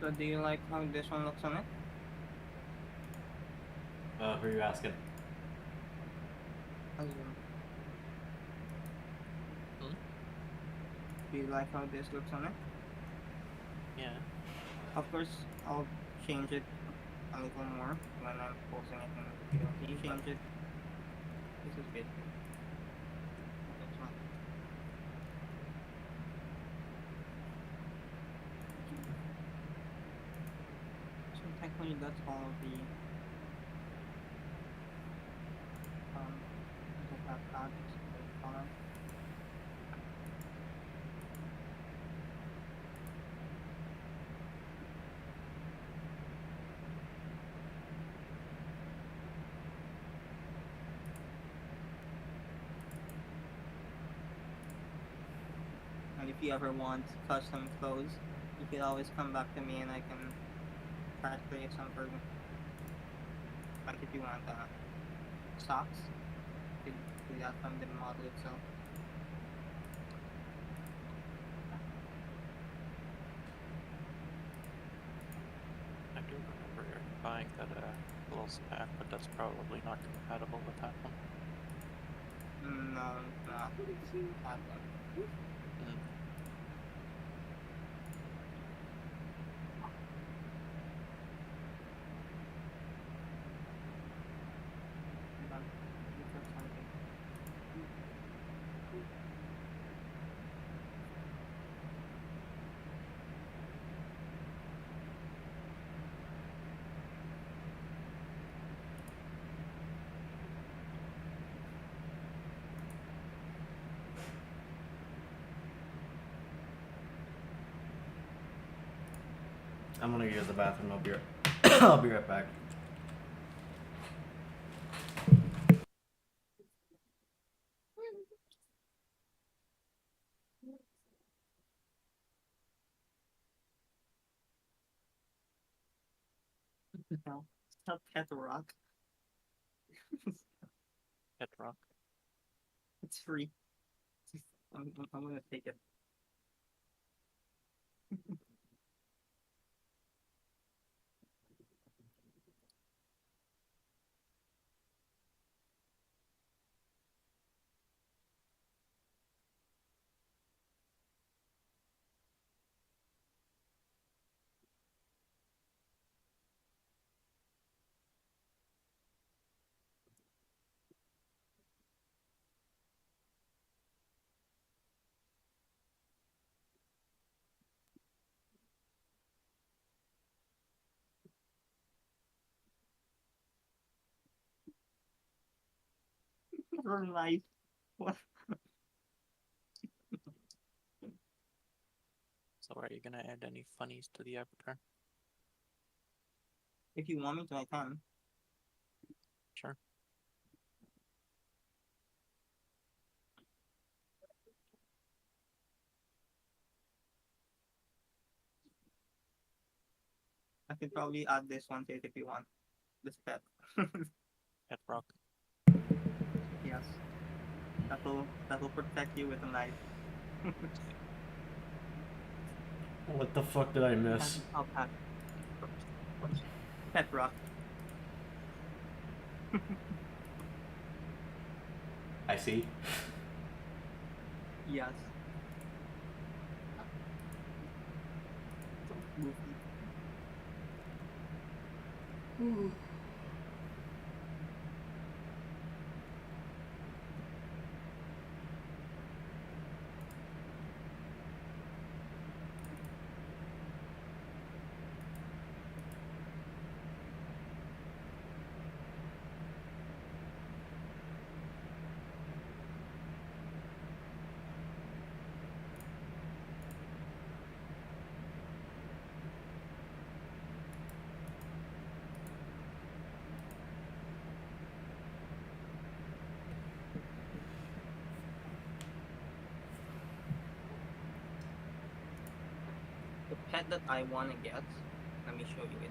So do you like how this one looks on it? Who are you asking? Azure. Hmm? Do you like how this looks on it? Yeah. Of course, I'll change it a little more when I'm posting it in the video. Can you change it? This is good. That's fine. So technically, that's all of the that have tags with color. And if you ever want custom clothes, you can always come back to me and I can try to create some for you. Like if you want socks, you can do that from the model itself. I do remember buying that little pack, but that's probably not compatible with that one. No, not that one. Mm. Hold on. Look for something. I'm gonna use the bathroom. I'll be right back. No, stop Pet Rock. Pet Rock. It's free. I'm gonna take it. For life. What? So are you gonna add any funnies to the avatar? If you want me to, I can. Sure. I could probably add this one to it if you want. This pet. Pet Rock. Yes. That'll protect you with a knife. What the fuck did I miss? I'll pass. Pet rock. I see. Yes. The pet that I want to get, let me show you it.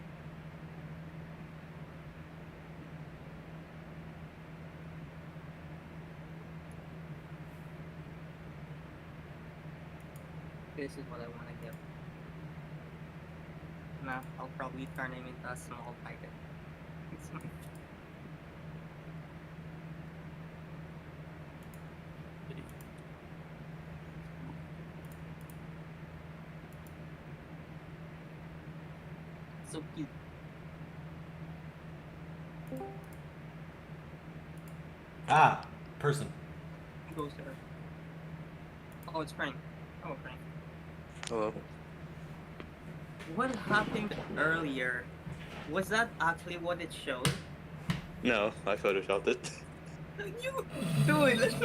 This is what I want to get. Nah, I'll probably turn him into a small tiger. So cute. Ah, person. Goes there. Oh, it's Frank. Oh, Frank. Hello. What happened earlier? Was that actually what it showed? No, I photoshopped it. You do it.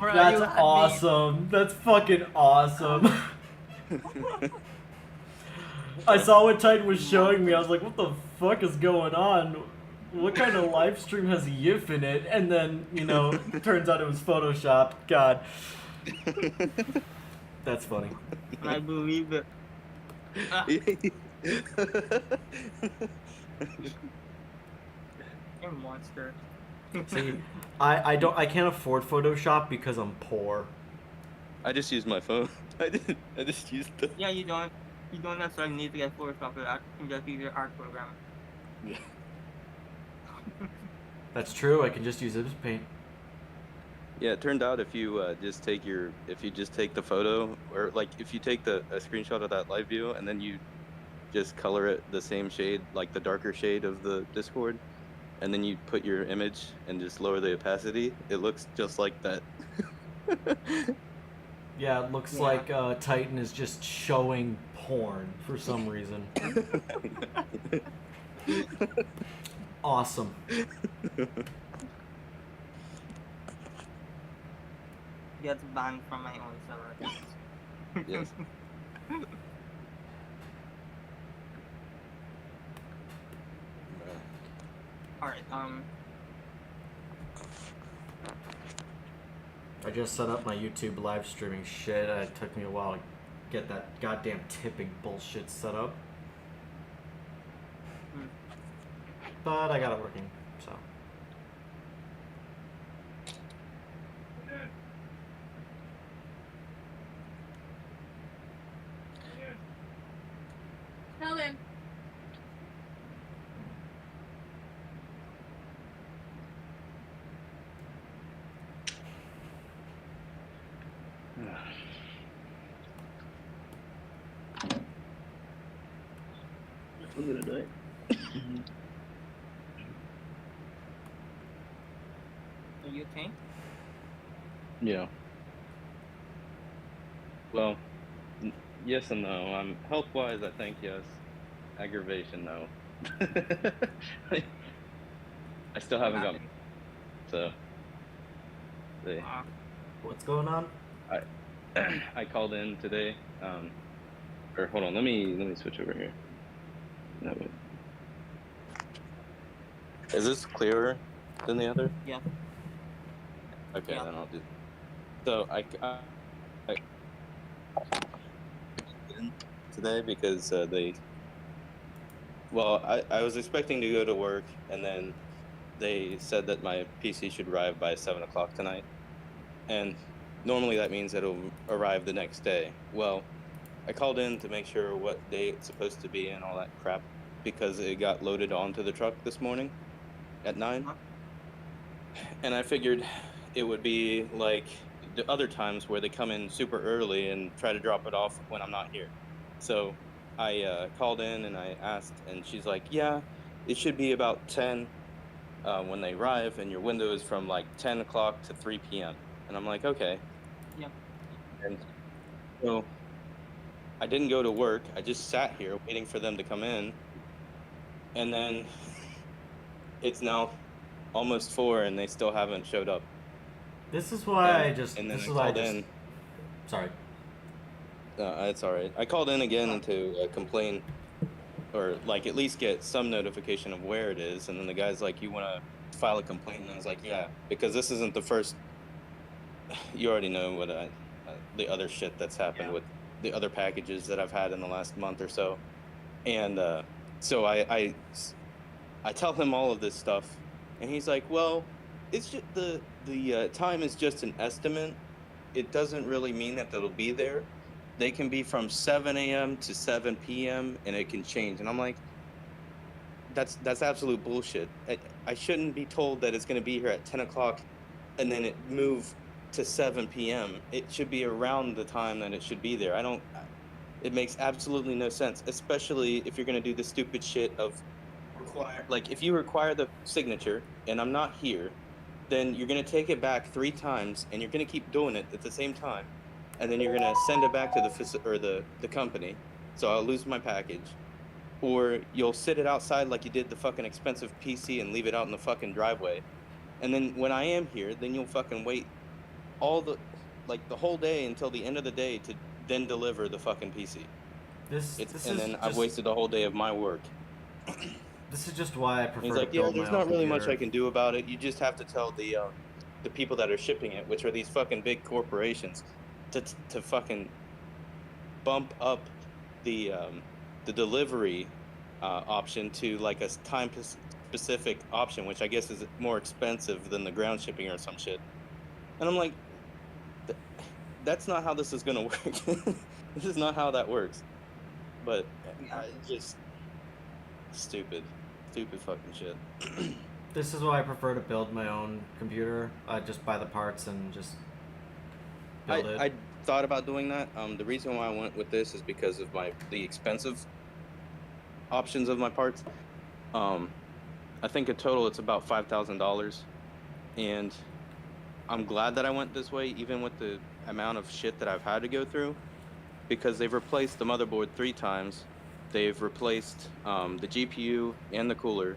Bro, you That's had me- awesome. That's fucking awesome. I saw what Titan was showing me. I was like, what the fuck is going on? What kind of live stream has Yif in it? And then, you know, turns out it was Photoshopped. God. That's funny. I believe it. Ah, you're a monster. See, I can't afford Photoshop because I'm poor. I just used my phone. I just used the. Yeah, you don't necessarily need to get Photoshop for that. You can just use your art program. Yeah. That's true. I can just use Ibs Paint. Yeah, it turned out if you just take the photo, or like if you take a screenshot of that live view and then you just color it the same shade, like the darker shade of the Discord, and then you put your image and just lower the opacity, it looks just like that. Yeah, it looks Yeah. like Titan is just showing porn for some reason. Awesome. Gets banned from my own server. Yes. Alright, I just set up my YouTube live streaming shit. It took me a while to get that goddamn tipping bullshit set up. Hmm. But I got it working, so. Tell him. I'm gonna die. are you okay? Yeah. Well, yes and no. Health-wise, I think yes. Aggravation, no. I still haven't got. So. They, What's going on? I called in today. Or hold on, let me switch over here. No, wait. Is this clearer than the other? Yeah. Okay, Yeah. then I'll do. So I today because they. Well, I was expecting to go to work and then they said that my PC should arrive by 7 o'clock tonight, and normally that means that it'll arrive the next day. Well, I called in to make sure what day it's supposed to be and all that crap, because it got loaded onto the truck this morning at 9. And I figured it would be like the other times where they come in super early and try to drop it off when I'm not here. So I called in and I asked, and she's like, yeah, it should be about 10 when they arrive, and your window is from like 10 o'clock to 3 p.m. And I'm like, okay. Yep. And so I didn't go to work. I just sat here waiting for them to come in. And then it's now almost 4 and they still haven't showed up. This is why And- I just. and then This I is why I called just. in. Sorry. It's all right. I called in again to complain, or like at least get some notification of where it is. And then the guy's like, "You want to file a complaint?" And I was like, "Yeah," because this isn't the first. You already know what the other shit that's happened with the other packages that I've had in the last month or so, and so I tell him all of this stuff, and he's like, "Well, it's just the time is just an estimate. It doesn't really mean that they'll be there. They can be from 7 a.m. to 7 p.m. and it can change." And I'm like, that's absolute bullshit. I shouldn't be told that it's going to be here at 10 o'clock and then it move to 7 p.m. It should be around the time that it should be there. It makes absolutely no sense, especially if you're going to do the stupid shit of like if you require the signature and I'm not here, then you're going to take it back 3 times and you're going to keep doing it at the same time. And then you're going to send it back to the company. So I'll lose my package. Or you'll sit it outside like you did the fucking expensive PC and leave it out in the fucking driveway. And then when I am here, then you'll fucking wait the whole day until the end of the day to then deliver the fucking PC. I've wasted the whole day of my work. This is just why I prefer. He's like, to yeah, build there's my own not really much computer. I can do about it. You just have to tell the people that are shipping it, which are these fucking big corporations, to fucking bump up the delivery option to like a time specific option, which I guess is more expensive than the ground shipping or some shit. And I'm like, that's not how this is gonna work. This is not how that works. But just stupid fucking shit. This is why I prefer to build my own computer. I just buy the parts and just build it. I thought about doing that. The reason why I went with this is because of the expensive options of my parts. I think in total it's about $5,000, and I'm glad that I went this way, even with the amount of shit that I've had to go through, because they've replaced the motherboard 3 times. They've replaced the GPU and the cooler,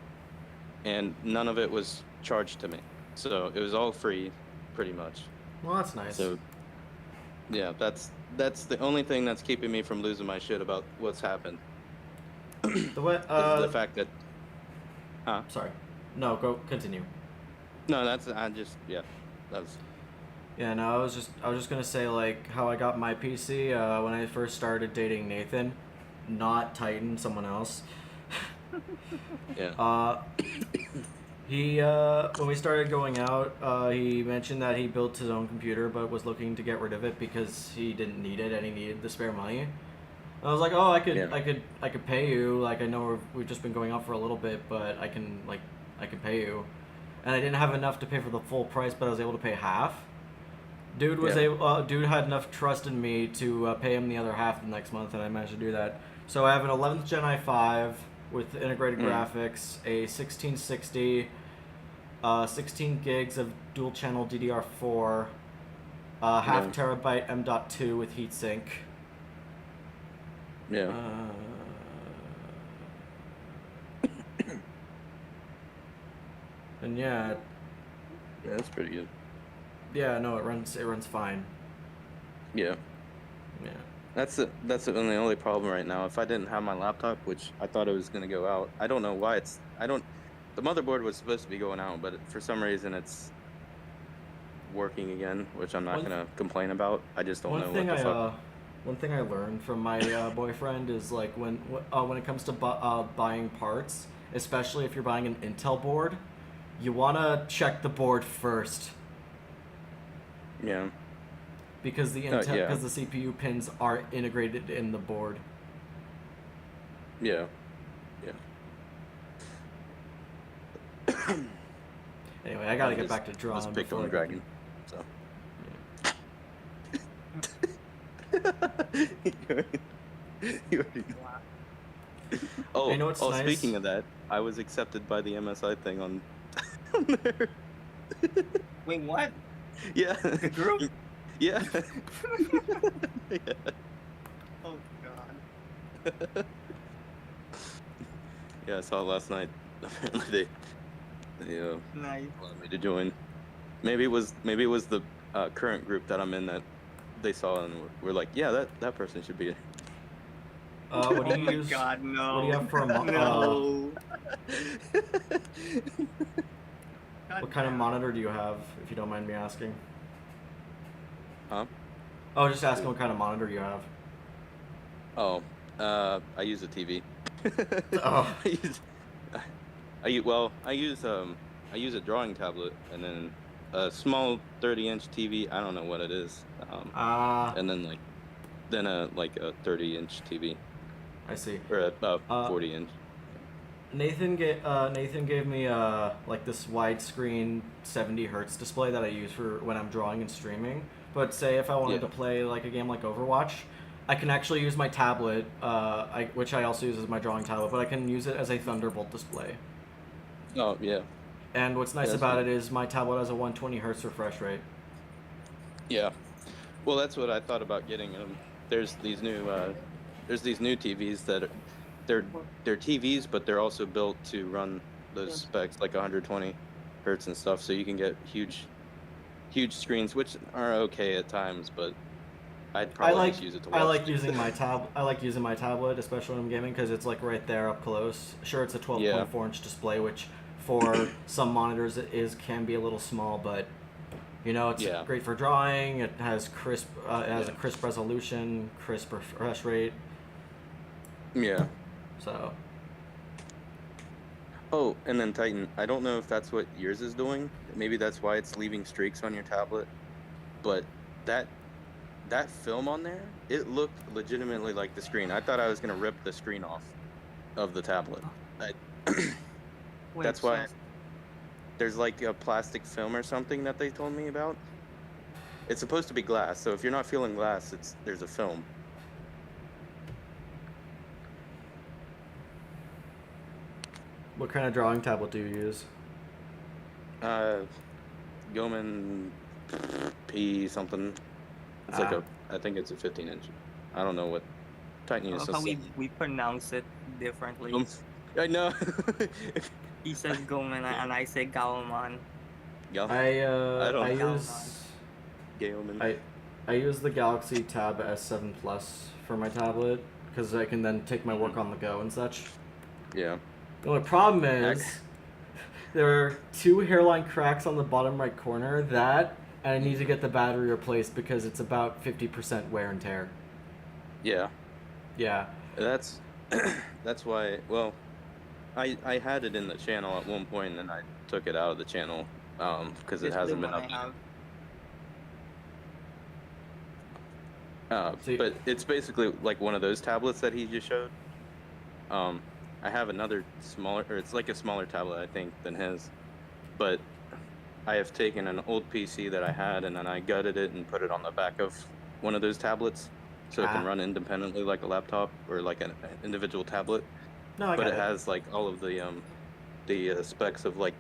and none of it was charged to me. So it was all free, pretty much. Well, that's nice. So, yeah, that's the only thing that's keeping me from losing my shit about what's happened. The way, Is the fact that... Sorry. No, go continue. No, that's Yeah, no, I was just gonna say like how I got my PC when I first started dating Nathan, not Titan, someone else. yeah. He when we started going out, he mentioned that he built his own computer but was looking to get rid of it because he didn't need it and he needed the spare money. And I was like, oh, I could pay you. Like, I know we've just been going out for a little bit, but I can pay you. And I didn't have enough to pay for the full price, but I was able to pay half. Dude dude had enough trust in me to pay him the other half the next month, and I managed to do that. So I have an 11th Gen i5 with integrated graphics, a 1660, 16 gigs of dual channel DDR4, half terabyte M.2 with heatsink. Yeah. And yeah, That's pretty good. yeah, no, it runs fine. Yeah. Yeah. That's the only problem right now. If I didn't have my laptop, which I thought it was gonna go out, I don't know why the motherboard was supposed to be going out, but for some reason it's working again, which I'm not gonna complain about. I just don't know what the fuck. One thing I learned from my boyfriend is like when it comes to buying parts, especially if you're buying an Intel board, you want to check the board first Yeah. because the yeah. because the CPU pins are integrated in the board. Yeah. Anyway, I gotta get back to Just drawing picked before on I Dragon. So. You already know. Wow. Oh, You know what's nice? Speaking of that, I was accepted by the MSI thing on there. Wait, what? Yeah. The group? Yeah. Yeah. Oh god. Yeah, I saw it last night. Apparently they Nice. allowed me to join. Maybe it was the current group that I'm in that they saw and were like, yeah, that person should be. What do Oh you my use? god, no. What do you have for a No. what kind of monitor do you have, if you don't mind me asking? Huh? Oh, just asking what kind of monitor you have. Oh, I use a TV. Oh. I use a drawing tablet and then a small 30-inch TV. I don't know what it is. And then a 30-inch TV I see. or a 40-inch. Nathan gave me like this widescreen 70 hertz display that I use for when I'm drawing and streaming. But say if I wanted to play like a game like Overwatch, I can actually use my tablet, which I also use as my drawing tablet, but I can use it as a Thunderbolt display. Oh yeah. And what's nice about it is my tablet has a 120 hertz refresh rate. Yeah. Well, that's what I thought about getting. There's these new TVs that they're TVs, but they're also built to run those specs like 120 hertz and stuff, so you can get huge screens, which are okay at times, but I'd probably just use it to watch. I like using my tablet, especially when I'm gaming, because it's like right there up close. Sure, it's a 12.4 inch display, which for some monitors can be a little small, but you know it's great for drawing. It has a crisp resolution, crisp refresh rate. Yeah. So. Oh, and then Titan, I don't know if that's what yours is doing. Maybe that's why it's leaving streaks on your tablet. But that film on there, it looked legitimately like the screen. I thought I was gonna rip the screen off of the tablet. That's why there's like a plastic film or something that they told me about. It's supposed to be glass, so if you're not feeling glass, there's a film. What kind of drawing tablet do you use? Goman P something. It's like I think it's a 15-inch. I don't know what Titan uses. How we pronounce it differently. I know. He says Goman and I say Gaoman. I use the Galaxy Tab S7 Plus for my tablet because I can then take my work on the go and such. Yeah. The only problem is there are 2 hairline cracks on the bottom right corner and I need to get the battery replaced because it's about 50% wear and tear. Yeah. Yeah. That's why. Well, I had it in the channel at one point and then I took it out of the channel because it hasn't been updated. But it's basically like one of those tablets that he just showed. I have another smaller, or it's like a smaller tablet, I think, than his. But I have taken an old PC that I had and then I gutted it and put it on the back of one of those tablets so it can run independently like a laptop or like an individual tablet. But it has like all of the specs of like,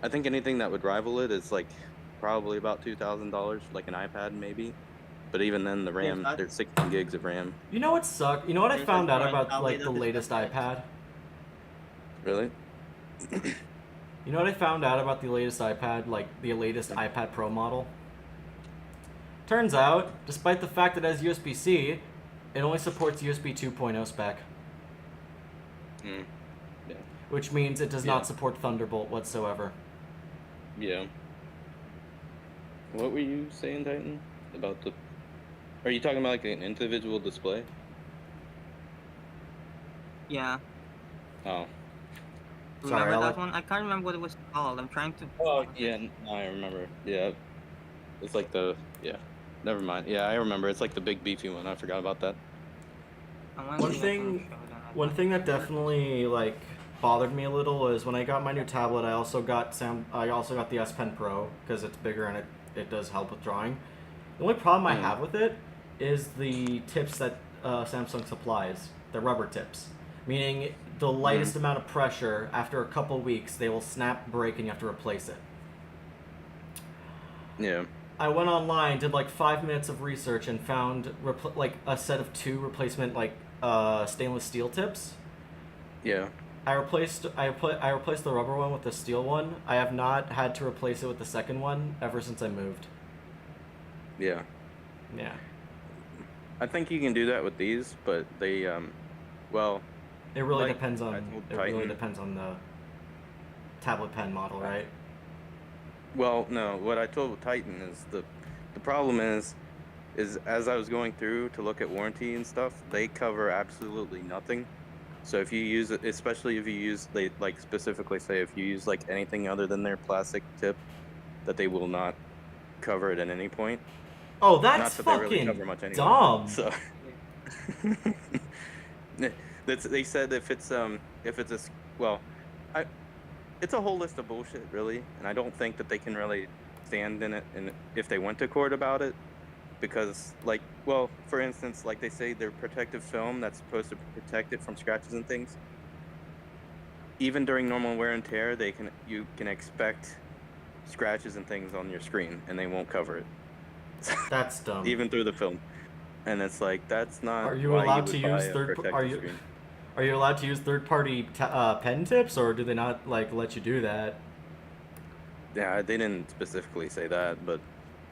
I think anything that would rival it is like probably about $2,000, like an iPad maybe. But even then, the RAM, there's 16 gigs of RAM. You know what sucks? You know what I found out about like the latest iPad? Really? You know what I found out about the latest iPad, like the latest iPad Pro model? Turns out, despite the fact that it has USB-C, it only supports USB 2.0 spec. Yeah. Which means it does not support Thunderbolt whatsoever. Yeah. What were you saying, Titan? About the... Are you talking about like an individual display? Yeah. Oh. Sorry, Remember I'll that let. one? I can't remember what it was called. I'm trying to. Oh yeah, no, I remember. Yeah, it's like the yeah. Never mind. Yeah, I remember. It's like the big beefy one. I forgot about that. I want One to make him thing, show then I one don't thing that remember. definitely like bothered me a little is when I got my new tablet. I also got the S Pen Pro because it's bigger and it does help with drawing. The only problem I Mm. have with it is the tips that Samsung supplies. The rubber tips, meaning the lightest amount of pressure after a couple weeks they will snap, break, and you have to replace it. Yeah. I went online, did like 5 minutes of research, and found like a set of 2 replacement stainless steel tips. Yeah. I replaced the rubber one with the steel one. I have not had to replace it with the second one ever since I moved. Yeah. Yeah, I think you can do that with these, but they well, it really like depends I on told it really Titan. depends on the tablet pen model, right? Well, no, what I told Titan is the problem is as I was going through to look at warranty and stuff, they cover absolutely nothing. So if you use it, especially if you use, they like specifically say if you use like anything other than their plastic tip, that they will not cover it at any point. Oh, Not that's that they really fucking cover much anyway. dumb. So they said if it's a well, I it's a whole list of bullshit really, and I don't think that they can really stand in it, and if they went to court about it, because like well, for instance, like they say their protective film that's supposed to protect it from scratches and things, even during normal wear and tear, you can expect scratches and things on your screen, and they won't cover it. That's dumb. Even through the film. And it's like that's not Are you why you allowed to would buy use a protective screen. Are you allowed to use third-party pen tips, or do they not like let you do that? Yeah, they didn't specifically say that, but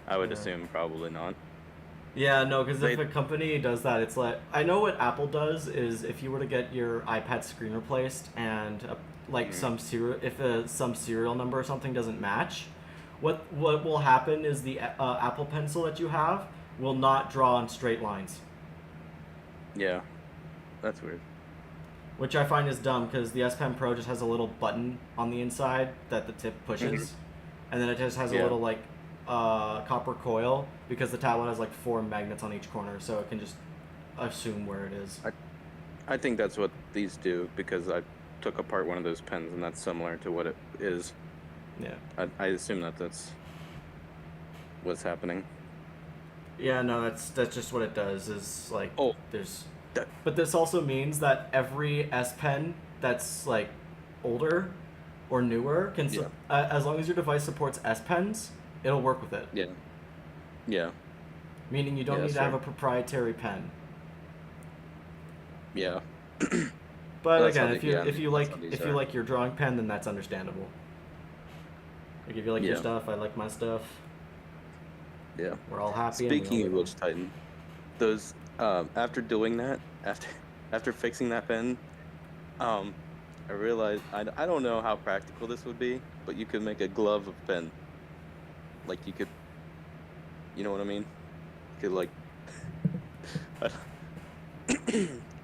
I would Yeah. assume probably not. Yeah, no, because if They- a company does that, it's like I know what Apple does is if you were to get your iPad screen replaced and like some serial number or something doesn't match, what will happen is the Apple Pencil that you have will not draw on straight lines, Yeah, that's weird. which I find is dumb because the S Pen Pro just has a little button on the inside that the tip pushes, and then it just has a Yeah. little like copper coil because the tablet has like 4 magnets on each corner, so it can just assume where it is. I think that's what these do because I took apart one of those pens and that's similar to what it is. Yeah. I assume that's what's happening. Yeah, no, that's just what it does. Is like Oh. there's, That- but this also means that every S Pen that's like older or newer can, Yeah. as long as your device supports S Pens, it'll work with it. Yeah. Yeah. Meaning you don't Yeah, need to have a sure. proprietary pen. Yeah. But That's again, how if they- you yeah, if you that's like how these if you are. like your drawing pen, then that's understandable. Like if you like your Yeah. stuff, I like my stuff. Yeah. We're all happy. Speaking and of we all which, Titan, those after doing that, after fixing that pen, I realized I don't know how practical this would be, but you could make a glove of pen. Like you could, you know what I mean? You could like, I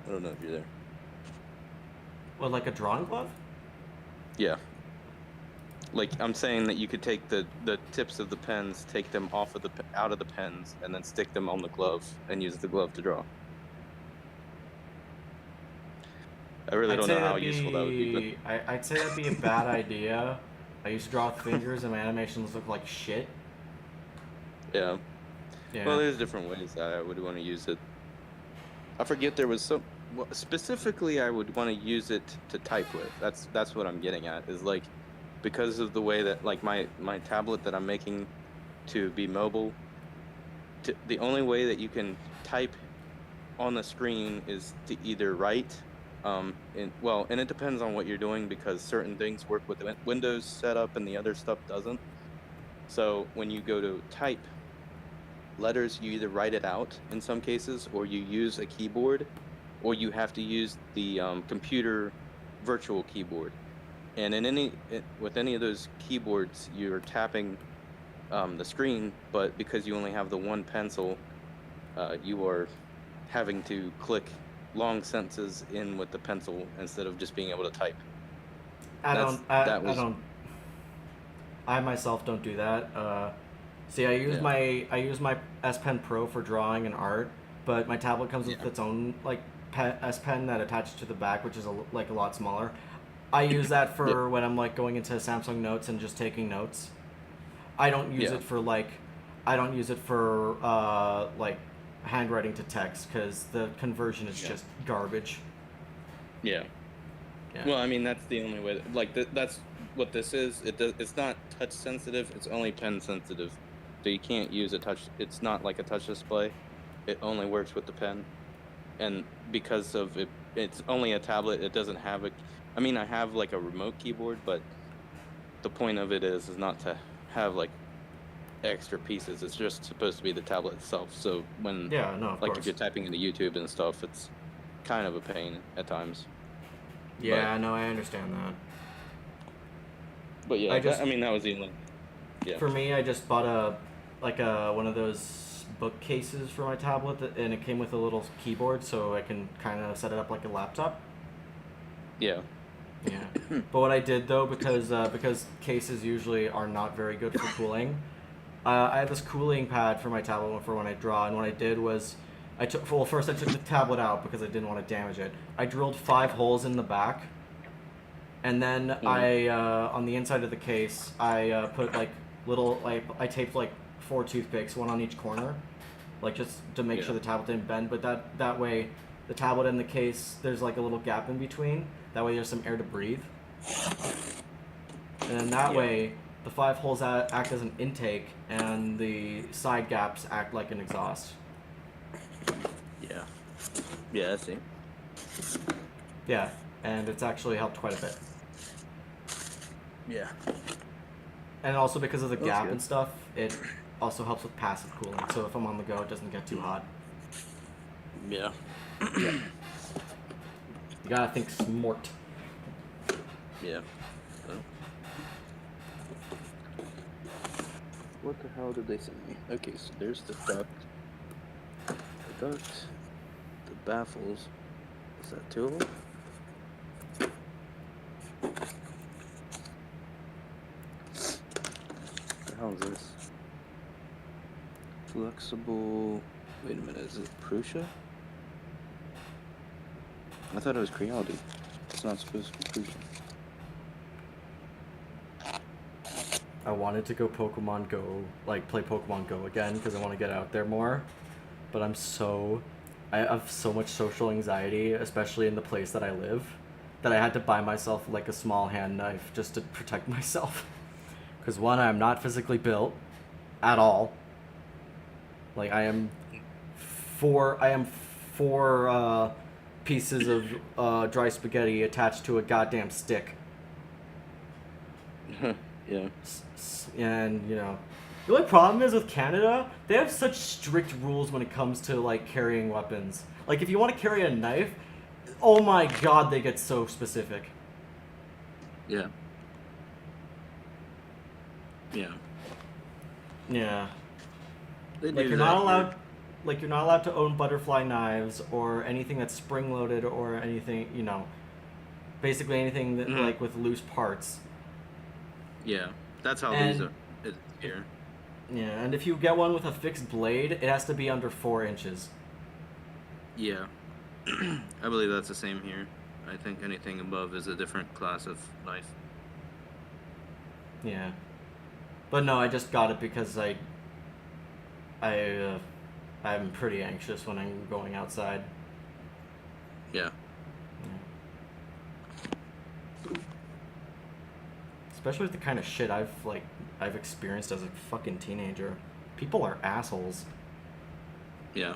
don't know if you're there. What, like a drawing glove? Yeah. Like I'm saying that you could take the tips of the pens, take them off of out of the pens, and then stick them on the glove and use the glove to draw. I really don't know how useful that would be, but I'd say that'd be a bad idea. I used to draw with fingers, and my animations look like shit. yeah. Yeah. Well, there's different ways that I would want to use it. I forget there was some. Well, specifically, I would want to use it to type with. That's what I'm getting at. Is like because of the way that like my tablet that I'm making to be mobile. The only way that you can type on the screen is to either write. And it depends on what you're doing because certain things work with the Windows setup and the other stuff doesn't. So when you go to type letters, you either write it out in some cases, or you use a keyboard, or you have to use the computer virtual keyboard. And with any of those keyboards, you're tapping the screen, but because you only have the one pencil, you are having to click long sentences in with the pencil instead of just being able to type. I myself don't do that. See, I use my S Pen Pro for drawing and art, but my tablet comes with its own like S Pen that attaches to the back, which is a lot smaller. I use that for when I'm like going into Samsung Notes and just taking notes. I don't use it for like handwriting to text because the conversion is just garbage. Yeah. Well, I mean that's the only way. That's what this is. It's not touch sensitive. It's only pen sensitive. So you can't use a touch. It's not like a touch display. It only works with the pen, and because of it, it's only a tablet. It doesn't have a. I mean, I have like a remote keyboard, but the point of it is not to have like extra pieces. It's just supposed to be the tablet itself. So when of course. if you're typing into YouTube and stuff, it's kind of a pain at times. Yeah, no, I understand that. But yeah, I mean that was the only. Yeah. For me, I just bought one of those bookcases for my tablet, and it came with a little keyboard, so I can kind of set it up like a laptop. Yeah. Yeah. But what I did though, because cases usually are not very good for cooling, I had this cooling pad for my tablet for when I draw, and what I did was, first I took the tablet out because I didn't want to damage it. I drilled 5 holes in the back, and then on the inside of the case, I put like I taped like 4 toothpicks, 1 on each corner, like just to make sure the tablet didn't bend. But that way, the tablet and the case, there's like a little gap in between. That way, there's some air to breathe, and then that way, the 5 holes act as an intake, and the side gaps act like an exhaust. Yeah. Yeah, I see. Yeah, and it's actually helped quite a bit. Yeah. And also because of the gap and stuff, it also helps with passive cooling. So if I'm on the go, it doesn't get too hot. Yeah. You gotta think smart. Yeah. What the hell did they send me? Okay, so there's the duct. The duct. The baffles. Is that 2 of them? What the hell is this? Flexible. Wait a minute, is it Prusa? I thought it was Creality. It's not supposed to be Prusa. I wanted to go Pokemon Go, like play Pokemon Go again because I want to get out there more, but I have so much social anxiety, especially in the place that I live, that I had to buy myself like a small hand knife just to protect myself. Because one, I am not physically built at all. Like I am four pieces of dry spaghetti attached to a goddamn stick. Yeah. And the only problem is with Canada, they have such strict rules when it comes to like carrying weapons. Like if you want to carry a knife, oh my god, they get so specific. Yeah. Yeah. Yeah. They like do you're that not here. allowed like you're not allowed to own butterfly knives or anything that's spring loaded or anything, basically anything that like with loose parts. Yeah. That's how these are here. Yeah, and if you get one with a fixed blade, it has to be under 4 inches. Yeah. I believe that's the same here. I think anything above is a different class of knife. Yeah. But no, I just got it because I'm pretty anxious when I'm going outside. Yeah. Especially with the kind of shit I've experienced as a fucking teenager. People are assholes. Yeah.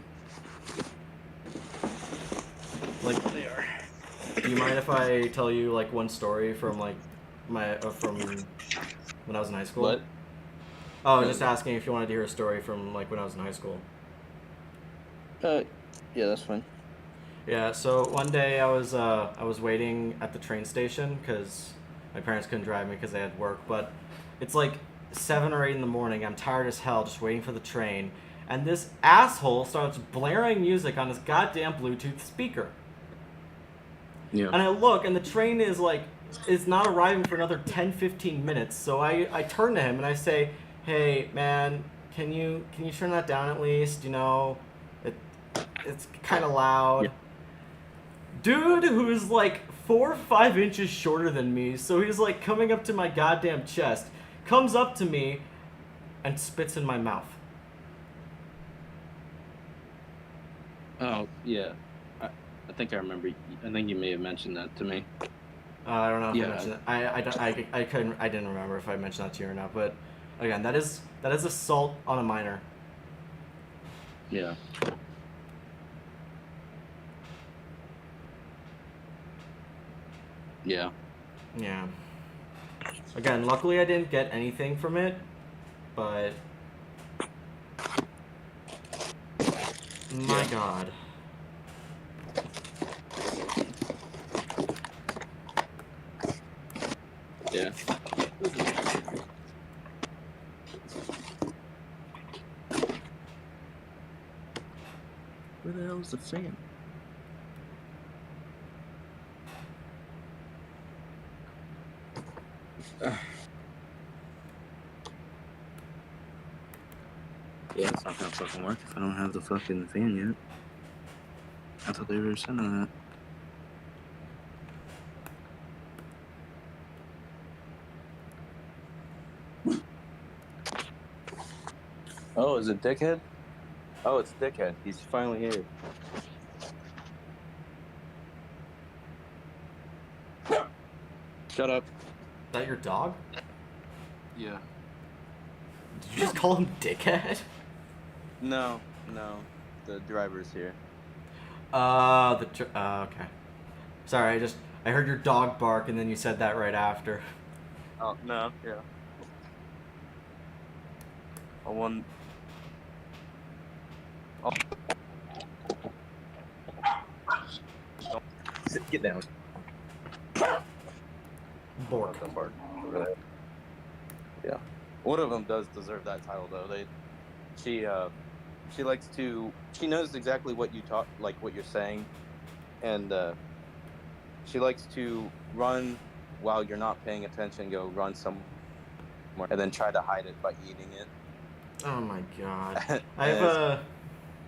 Like They are. Do you mind if I tell you like one story from like from when I was in high school? What? Oh, I was just asking if you wanted to hear a story from like when I was in high school. Yeah, that's fine. Yeah, so one day I was waiting at the train station because my parents couldn't drive me because they had work, but it's like 7 or 8 in the morning. I'm tired as hell just waiting for the train, and this asshole starts blaring music on his goddamn Bluetooth speaker. Yeah. And I look, and the train is like is not arriving for another 10-15 minutes. So I turn to him and I say, "Hey, man, can you turn that down at least? You know, it's kind of loud." Yeah. Dude, who is like 4 or 5 inches shorter than me, so he's like coming up to my goddamn chest, comes up to me, and spits in my mouth. Oh, yeah. I think I remember. I think you may have mentioned that to me. I don't know if I Yeah. mentioned that. I didn't remember if I mentioned that to you or not. But again, that is assault on a minor. Yeah. Yeah. Yeah. Again, luckily I didn't get anything from it, but my Yeah. God. Yeah. Where the hell is the fan? Yeah, it's not gonna fucking work if I don't have the fucking fan yet. I thought they were sending that. Oh, is it Dickhead? Oh, it's Dickhead. He's finally here. Shut up. Is that your dog? Yeah. Did you just call him dickhead? No. The driver's here. Okay. Sorry, I heard your dog bark and then you said that right after. Oh, no, yeah. I won. Oh. Get down. Bork. Don't bark. Over there. Yeah. One of them does deserve that title, though. She likes to. She knows exactly what you talk, like what you're saying, and she likes to run while you're not paying attention. Go run somewhere, and then try to hide it by eating it. Oh my God.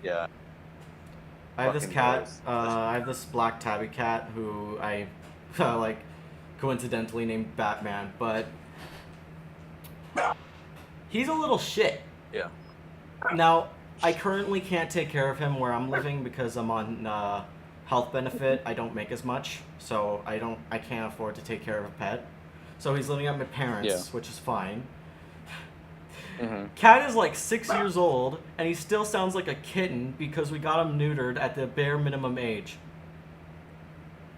Yeah. I have this Fucking cat. gross. I have this black tabby cat who I like coincidentally named Batman, but he's a little shit. Yeah. Now, I currently can't take care of him where I'm living because I'm on health benefit. I don't make as much, so I can't afford to take care of a pet. So he's living at my parents', which is fine. Mm-hmm. Cat is like 6 years old, and he still sounds like a kitten because we got him neutered at the bare minimum age.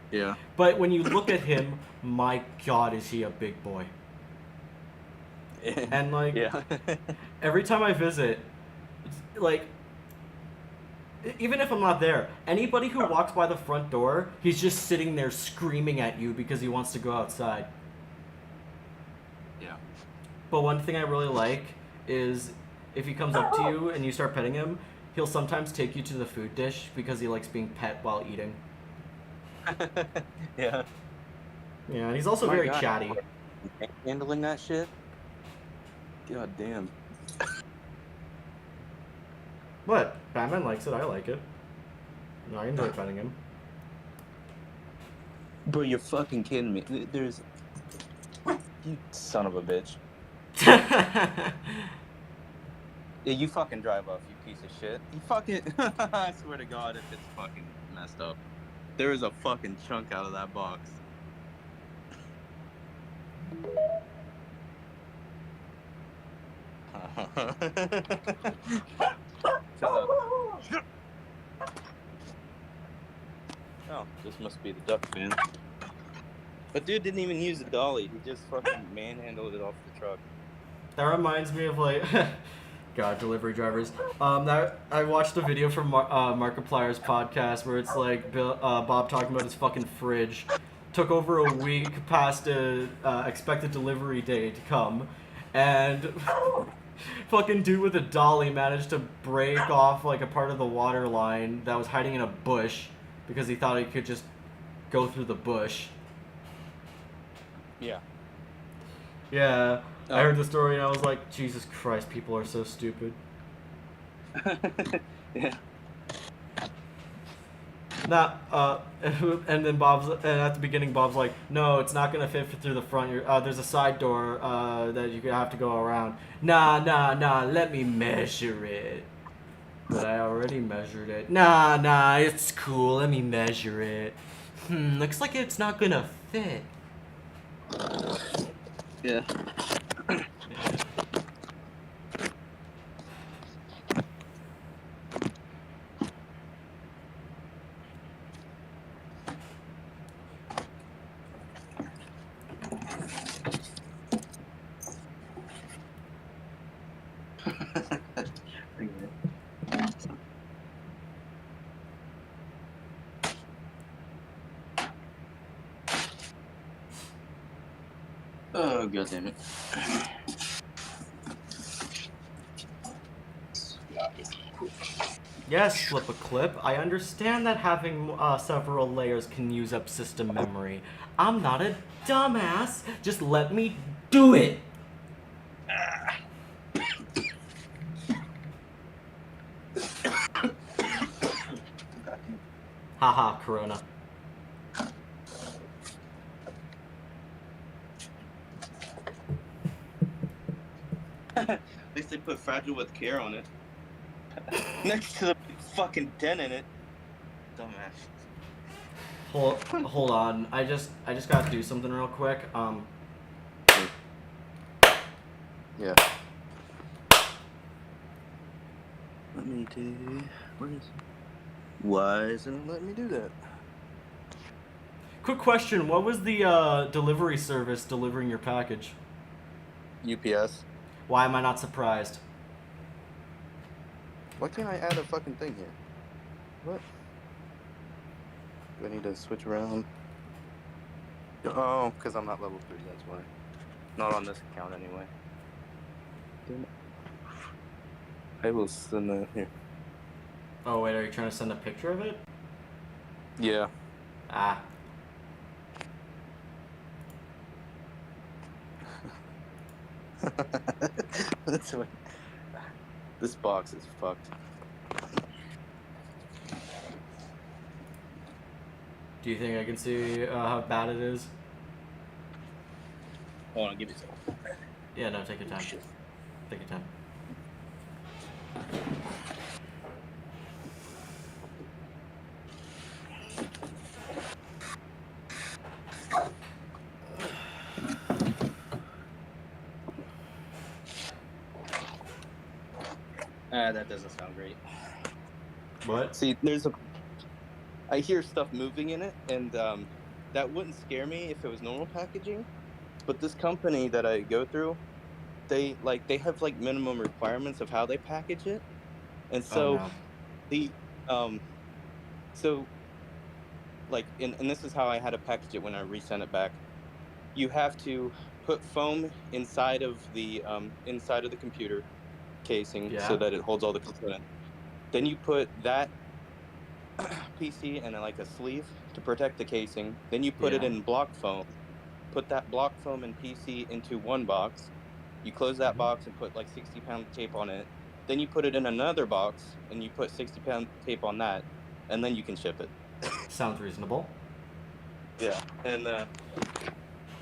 Yeah. But when you look at him, my God, is he a big boy. And like, Yeah. every time I visit, like, even if I'm not there, anybody who walks by the front door, he's just sitting there screaming at you because he wants to go outside. Yeah. But one thing I really like is if he comes up to you and you start petting him, he'll sometimes take you to the food dish because he likes being pet while eating. Yeah. Yeah, and he's also My very God. chatty. Handling that shit. God damn. What? Batman likes it, I like it. No, I enjoy petting him. Bro, you're fucking kidding me. There's. You son of a bitch. Yeah, you fucking drive off, you piece of shit. You fucking. I swear to God, if it's fucking messed up. There is a fucking chunk out of that box. Shut up. Oh, this must be the duck fan. But dude didn't even use a dolly. He just fucking manhandled it off the truck. That reminds me of like, God, delivery drivers. That I watched a video from Markiplier's podcast where it's like Bob talking about his fucking fridge. Took over a week past a expected delivery day to come, and fucking dude with a dolly managed to break off like a part of the water line that was hiding in a bush because he thought he could just go through the bush. Yeah. Yeah, Oh. I heard the story and I was like, Jesus Christ, people are so stupid. Yeah. Nah, and then and at the beginning, Bob's like, no, it's not gonna fit through the front. There's a side door that you have to go around. Nah, let me measure it. But I already measured it. Nah, it's cool. Let me measure it. Looks like it's not gonna fit. Yeah. Oh, god damn it. Yes, flip a clip. I understand that having several layers can use up system memory. I'm not a dumbass. Just let me do it. Haha, Corona. At least they put fragile with care on it. Next to the big fucking dent in it. Dumbass. Hold on. I just gotta do something real quick. Yeah. Let me do. Where is it? Why isn't it letting me do that? Quick question. What was the delivery service delivering your package? UPS. Why am I not surprised? Why can't I add a fucking thing here? What? Do I need to switch around? Oh, because I'm not level 3, that's why. Not on this account anyway. Damn it. I will send that here. Oh wait, are you trying to send a picture of it? Yeah. Ah. That's what. This box is fucked. Do you think I can see how bad it is? Hold on, give me a second. Yeah, no, take your time. Shit. Take your time. That doesn't sound great. What? See, I hear stuff moving in it, and that wouldn't scare me if it was normal packaging. But this company that I go through, they have like minimum requirements of how they package it, and so Oh so like, and this is how I had to package it when I resent it back. You have to put foam inside of the computer casing so Yeah. that it holds all the components. Then you put that PC in like a sleeve to protect the casing. Then you put it Yeah. in block foam. Put that block foam and PC into one box. You close that box and put like 60-pound tape on it. Then you put it in another box and you put 60-pound tape on that, and then you can ship it. Sounds reasonable. Yeah, and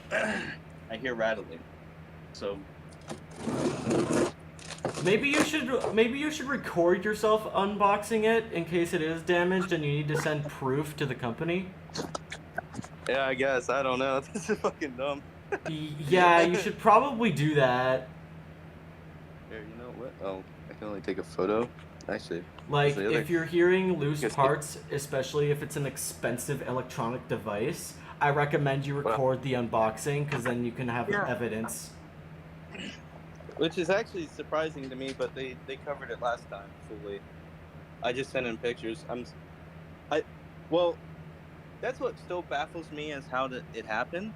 I hear rattling. So Maybe you should record yourself unboxing it in case it is damaged and you need to send proof to the company. yeah, I guess, I don't know. This is fucking dumb. Yeah, you should probably do that. Here, you know what? Oh, I can only take a photo. Actually, Like, the other- if you're hearing loose Yes, parts, especially if it's an expensive electronic device, I recommend you record the unboxing because then you can have evidence. Which is actually surprising to me, but they covered it last time fully. I just sent in pictures. Well, that's what still baffles me is how it happened.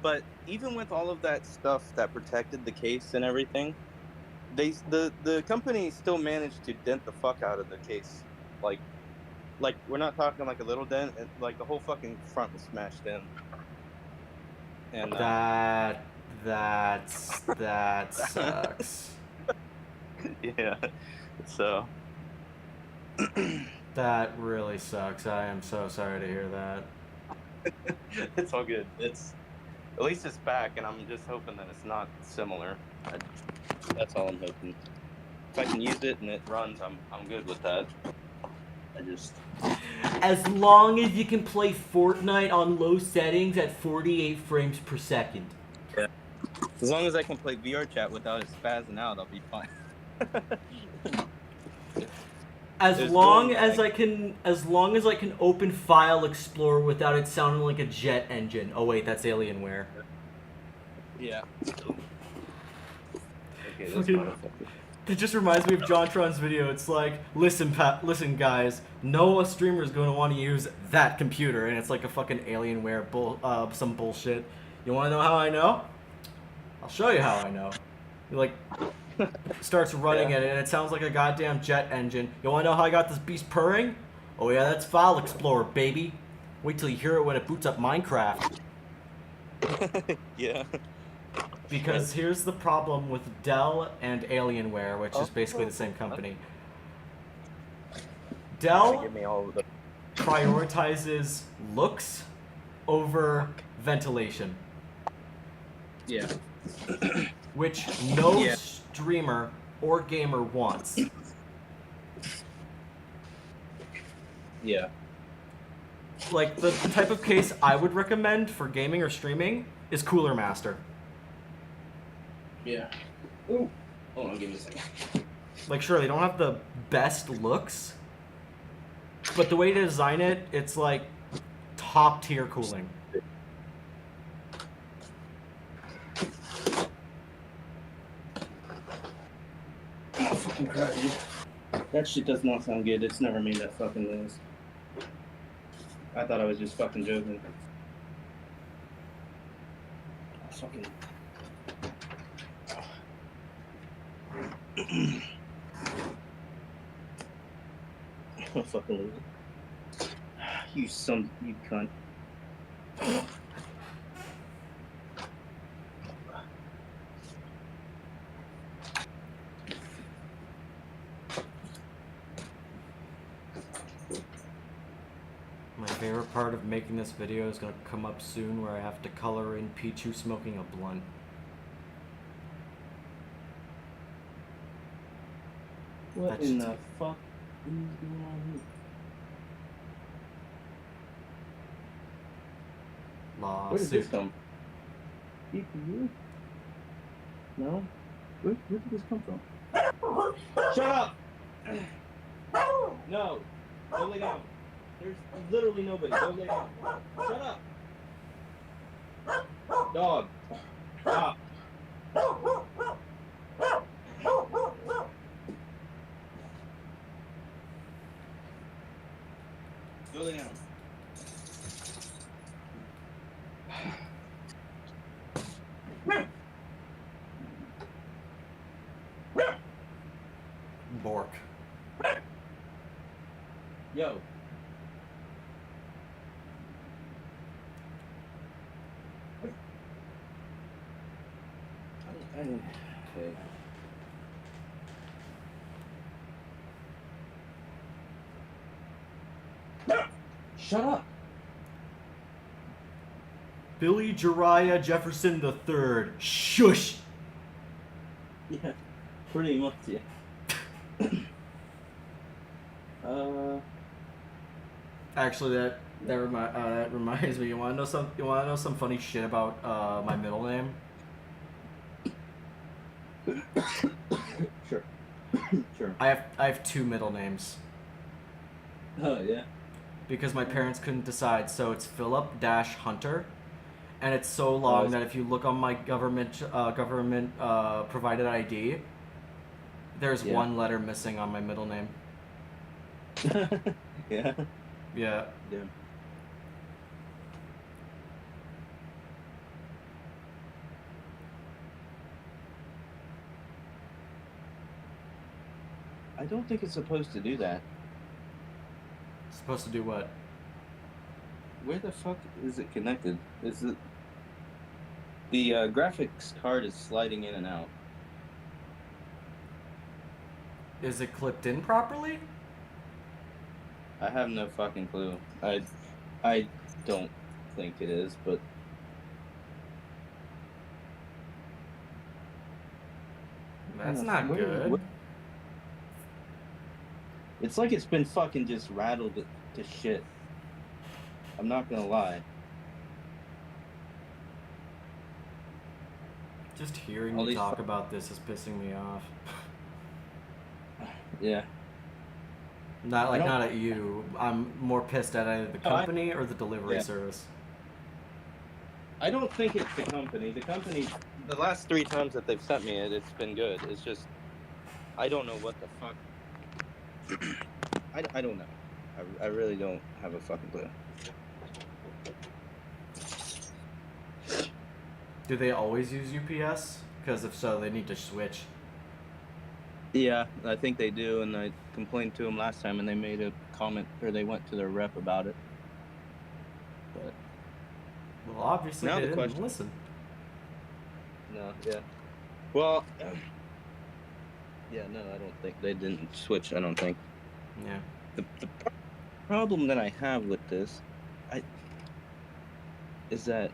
But even with all of that stuff that protected the case and everything, the company still managed to dent the fuck out of the case. Like we're not talking like a little dent, like the whole fucking front was smashed in. And That sucks. yeah, so That really sucks. I am so sorry to hear that. it's all good. It's at least it's back, and I'm just hoping that it's not similar. That's all I'm hoping. If I can use it and it runs, I'm good with that. I just As long as you can play Fortnite on low settings at 48 frames per second. as long as I can play VR chat without it spazzing out, I'll be fine. As It's long going as like- as long as I can open File Explorer without it sounding like a jet engine. Oh wait, that's Alienware. Yeah. Okay, this Fucking- motherfucker. It just reminds me of JonTron's video. It's like, listen guys, no streamer is going to want to use that computer, and it's like a fucking Alienware some bullshit. You want to know how I know? I'll show you how I know. He like starts running Yeah. it, and it sounds like a goddamn jet engine. You want to know how I got this beast purring? Oh yeah, that's File Explorer, baby. Wait till you hear it when it boots up Minecraft. Yeah. Because here's the problem with Dell and Alienware, which is basically the same company. Dell Give me all of the. prioritizes looks over ventilation, Yeah. which no Yeah. streamer or gamer wants. Yeah. Like, the type of case I would recommend for gaming or streaming is Cooler Master. Yeah. Ooh. Hold on, give me a second. Like, sure, they don't have the best looks, but the way to design it, it's like top tier cooling. Oh, fucking crap, dude. That shit does not sound good. It's never made that fucking noise. I thought I was just fucking joking. Oh, fucking. Oh, fucking loser. You cunt. My favorite part of making this video is gonna come up soon, where I have to color in Pichu smoking a blunt. What That's in just- the fuck is going on here? Where did this Lawsuit. come? CPU? No? Where did this come from? Shut up! No! Go lay down. There's literally nobody. Go lay down. Shut up! Dog. Stop. Go lay down. Bork. Yo. Okay. Shut up. Billy Jariah Jefferson III. Shush! Yeah, pretty much, yeah. Actually, that reminds me. You want to know some funny shit about my middle name? Sure. Sure. I have two middle names Oh, yeah. because my parents couldn't decide. So it's Philip Hunter, and it's so long that if you look on my government provided ID, there's Yeah. one letter missing on my middle name. Yeah. Yeah. Yeah. I don't think it's supposed to do that. Supposed to do what? Where the fuck is it connected? Is it? The graphics card is sliding in and out. Is it clipped in properly? I have no fucking clue. I don't think it is, but That's not good. It's like it's been fucking just rattled to shit. I'm not gonna lie. Just hearing All you these talk about this is pissing me off. Yeah. Not I don't- at you. I'm more pissed at either the No, I- company or the delivery Yeah. service. I don't think it's the company. The company, the last 3 times that they've sent me it, it's been good. It's just, I don't know what the fuck. I don't know. I really don't have a fucking clue. Do they always use UPS? Because if so, they need to switch. Yeah, I think they do, and I complained to them last time, and they made a comment, or they went to their rep about it. But Well, obviously Now they the didn't question- listen. no, yeah. Well, yeah, no, I don't think they didn't switch. I don't think. Yeah. The problem that I have with this, is that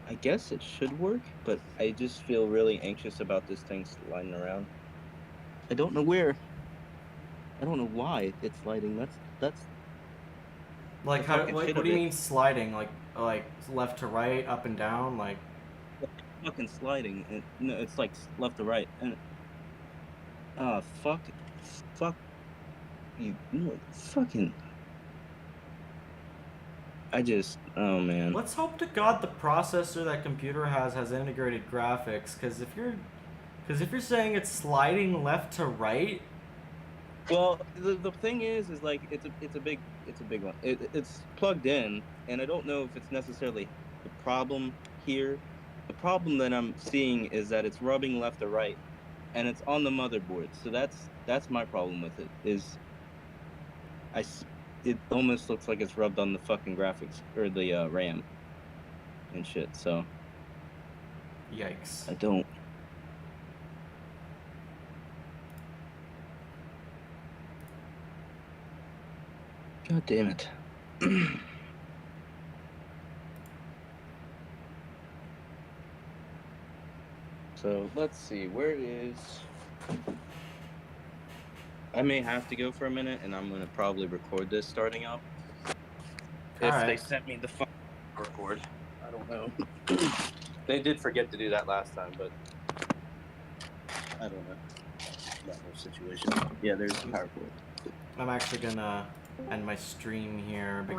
I guess it should work, but I just feel really anxious about this thing sliding around. I don't know where. I don't know why it's sliding. That's Like the how? fucking Like, shit what of do you it. mean sliding? Like left to right, up and down? Like fucking sliding, and no, it's like left to right, and fuck you, no, fucking. Oh man. let's hope to God the processor that computer has integrated graphics. Because if you're saying it's sliding left to right, Well, the thing is like it's a big one. It's plugged in, and I don't know if it's necessarily the problem here. The problem that I'm seeing is that it's rubbing left to right, and it's on the motherboard. So that's my problem with it. It almost looks like it's rubbed on the fucking graphics or the RAM and shit. So yikes. I don't. God damn it. So let's see, where is. I may have to go for a minute, and I'm gonna probably record this starting up. If they Alright. sent me the record, I don't know. They did forget to do that last time, but I don't know that whole situation. Yeah, there's the power cord. I'm actually gonna end my stream here because